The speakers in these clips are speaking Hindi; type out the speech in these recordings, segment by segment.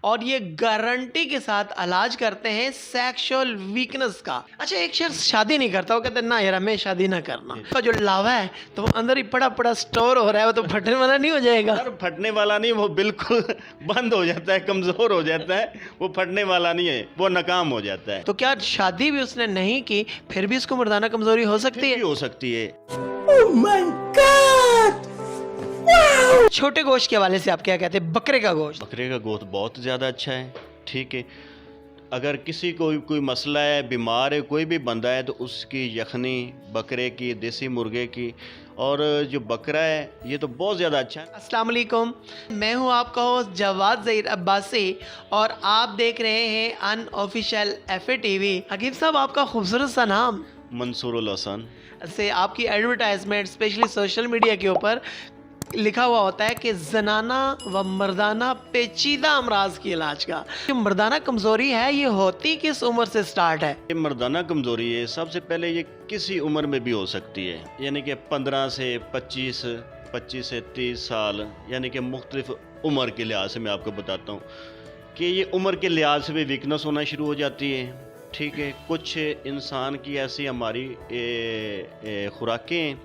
और ये गारंटी के साथ इलाज करते हैं सेक्सुअल वीकनेस का। अच्छा, एक शख्स शादी नहीं करता, वो कहते हैं ना यार हमें शादी ना करना, का जो लावा है तो वो अंदर ही पड़ा पड़ा स्टोर हो रहा है, वो तो फटने वाला नहीं हो जाएगा? सर फटने वाला नहीं, वो बिल्कुल बंद हो जाता है, कमज़ोर हो जाता है, वो फटने वाला नहीं है, वो नाकाम हो जाता है। तो क्या शादी भी उसने नहीं की फिर भी इसको मर्दाना कमजोरी हो सकती है? हो सकती है। छोटे गोश्त के हवाले से आप क्या कहते हैं? बकरे का गोश्त। बकरे का गोश्त बहुत ज़्यादा अच्छा है। ठीक है, अगर किसी को कोई मसला है, बीमार है, कोई भी बंदा है, तो उसकी यखनी बकरे की, देसी मुर्गे की, और जो बकरा है ये तो बहुत ज़्यादा अच्छा है। अस्सलाम वालेकुम, मैं हूं आपका होस्ट जवाद ज़हीर अब्बासी और आप देख रहे हैं अनऑफिशियल FATV। हकीम साहब, आपका खूबसूरत सा नाम मंसूरुल हसन से आपकी एडवर्टाइजमेंट स्पेशली सोशल मीडिया के ऊपर लिखा हुआ होता है कि जनाना व मर्दाना पेचीदा अमराज की इलाज का। जो मर्दाना कमज़ोरी है ये होती किस उम्र से स्टार्ट है? ये मर्दाना कमज़ोरी है, सबसे पहले ये किसी उम्र में भी हो सकती है, यानी कि 15 से 25, 25 से 30 साल, यानी कि मुख्तलिफ उम्र के लिहाज से मैं आपको बताता हूँ कि ये उम्र के लिहाज से भी वीकनेस होना शुरू हो जाती है। ठीक है, कुछ इंसान की ऐसी हमारी खुराकें हैं,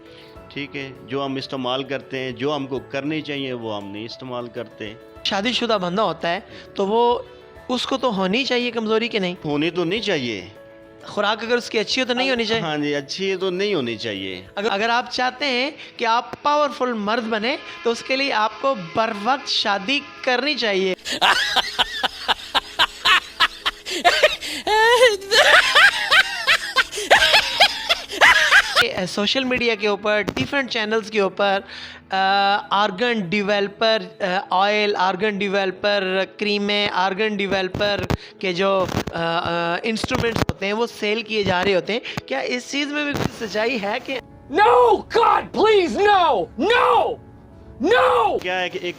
ठीक है, जो हम इस्तेमाल करते हैं, जो हमको करनी चाहिए वो हम नहीं इस्तेमाल करते। शादीशुदा बंदा होता है तो वो उसको तो होनी चाहिए कमज़ोरी के नहीं? होनी तो नहीं चाहिए, खुराक अगर उसकी अच्छी हो तो नहीं होनी चाहिए। हाँ जी, अच्छी तो नहीं होनी चाहिए। अगर आप चाहते हैं कि आप पावरफुल मर्द बने तो उसके लिए आपको बर वक्त शादी करनी चाहिए। सोशल मीडिया के ऊपर, डिफरेंट चैनल्स के ऊपर argan developer oil, argan developer क्रीमें, आर्गन डिवेलपर के जो इंस्ट्रूमेंट्स होते हैं वो सेल किए जा रहे होते हैं। क्या इस चीज़ में भी कुछ सच्चाई है कि No! God, please, no! No! No! क्या है कि एक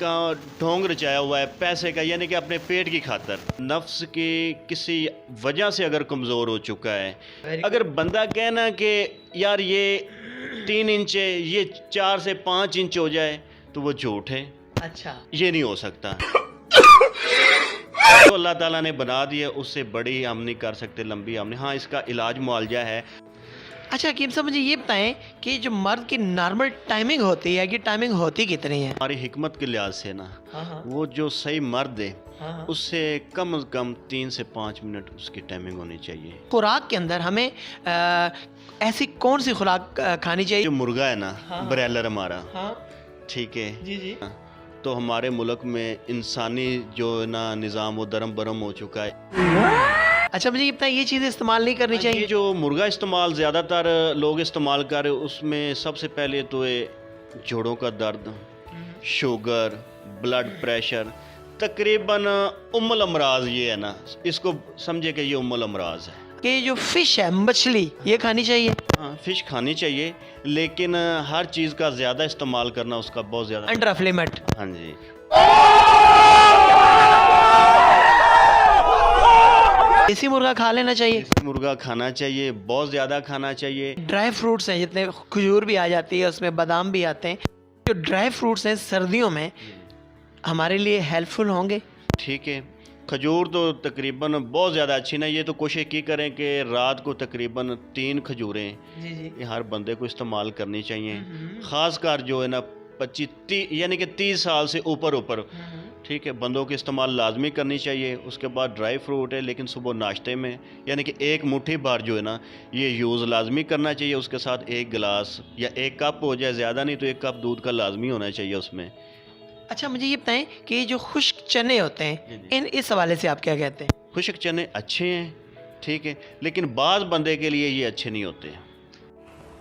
ढोंग रचाया हुआ है पैसे का, यानी कि अपने पेट की खातर, नफ्स की किसी वजह से अगर कमज़ोर हो चुका है। अगर बंदा कहना कि यार ये 3 इंच है, ये 4 से 5 इंच हो जाए, तो वो झूठ है। अच्छा, ये नहीं हो सकता। तो अल्लाह ताला ने बना दिया, उससे बड़ी हम नहीं कर सकते, लंबी हम नहीं। हाँ, इसका इलाज मुआवजा है। अच्छा हकीम साहब, मुझे ये बताएं कि जो मर्द की नॉर्मल टाइमिंग होती है कि टाइमिंग होती कितनी है? हमारी हिकमत के लिहाज से ना, हाँ। वो जो सही मर्द है हाँ। उससे कम से कम 3 से 5 मिनट उसकी टाइमिंग होनी चाहिए। खुराक के अंदर हमें ऐसी कौन सी खुराक खानी चाहिए? जो मुर्गा है ना, हाँ। ब्रॉयलर हमारा, हाँ ठीक है, जी। तो हमारे मुल्क में इंसानी जो ना निज़ाम वो दरम बरम हो चुका है। अच्छा, मुझे ये बताएं, ये चीज़ें इस्तेमाल नहीं करनी ये चाहिए? जो मुर्गा इस्तेमाल ज़्यादातर लोग इस्तेमाल कर रहे, उसमें सबसे पहले तो ये जोड़ों का दर्द, शुगर, ब्लड प्रेशर, तकरीबन उम्मुल अमराज ये है ना, इसको समझे कि ये उम्मुल अमराज है। कि जो फिश है, मछली, ये खानी चाहिए? हाँ, फ़िश खानी चाहिए, लेकिन हर चीज़ का ज़्यादा इस्तेमाल करना उसका बहुत ज़्यादा। Under of limit. हाँ जी। देसी मुर्गा खा लेना चाहिए? देसी मुर्गा खाना चाहिए, बहुत ज़्यादा खाना चाहिए। ड्राई फ्रूट्स हैं, जितने खजूर भी आ जाती है, उसमें बादाम भी आते हैं। जो ड्राई फ्रूट्स हैं सर्दियों में हमारे लिए हेल्पफुल होंगे? ठीक है, खजूर तो तकरीबन बहुत ज़्यादा अच्छी ना, ये तो कोशिश की करें कि रात को तकरीबन 3 खजूरें जी। ये हर बंदे को इस्तेमाल करनी चाहिए। ख़ासकर जो है ना 25 यानी कि 30 साल से ऊपर, ठीक है, बंदों की इस्तेमाल लाजमी करनी चाहिए। उसके बाद ड्राई फ्रूट है, लेकिन सुबह नाश्ते में यानी कि 1 मुट्ठी भर जो है ना ये यूज़ लाजमी करना चाहिए। उसके साथ 1 गिलास या 1 कप हो जाए, ज़्यादा नहीं तो 1 कप दूध का लाजमी होना चाहिए उसमें। अच्छा, मुझे ये बताएं कि ये जो खुश्क चने होते हैं, इस हवाले से आप क्या कहते हैं? खुश्क चने अच्छे हैं, ठीक है, लेकिन बाज़ बंदे के लिए ये अच्छे नहीं होते।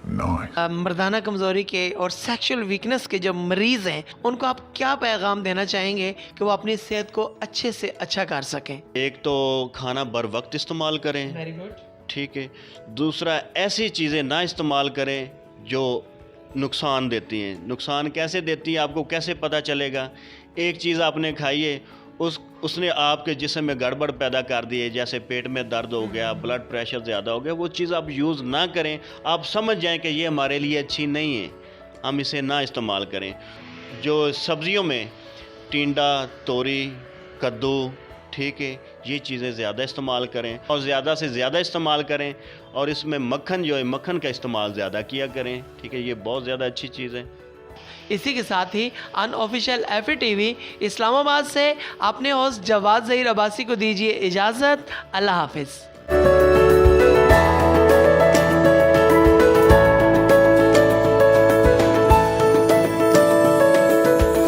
मर्दाना कमज़ोरी के और सेक्सुअल वीकनेस के जो मरीज़ हैं उनको आप क्या पैगाम देना चाहेंगे कि वो अपनी सेहत को अच्छे से अच्छा कर सकें? एक तो खाना बर वक्त इस्तेमाल करें, वेरी गुड। ठीक है। दूसरा, ऐसी चीज़ें ना इस्तेमाल करें जो नुकसान देती हैं। नुकसान कैसे देती हैं आपको कैसे पता चलेगा? एक चीज़ आपने खाई है, उसने आपके जिस्म में गड़बड़ पैदा कर दी है, जैसे पेट में दर्द हो गया, ब्लड प्रेशर ज़्यादा हो गया, वो चीज़ आप यूज़ ना करें। आप समझ जाएं कि ये हमारे लिए अच्छी नहीं है, हम इसे ना इस्तेमाल करें। जो सब्ज़ियों में टिंडा, तोरी, कद्दू, ठीक है, ये चीज़ें ज़्यादा इस्तेमाल करें और ज़्यादा से ज़्यादा इस्तेमाल करें, और इसमें मक्खन जो है, मक्खन का इस्तेमाल ज़्यादा किया करें। ठीक है, ये बहुत ज़्यादा अच्छी चीज़ है। इसी के साथ ही अनऑफिशियल FA TV इस्लामाबाद से अपने होस्ट जवाद ज़हीर अब्बासी को दीजिए इजाज़त। अल्लाह हाफिज़।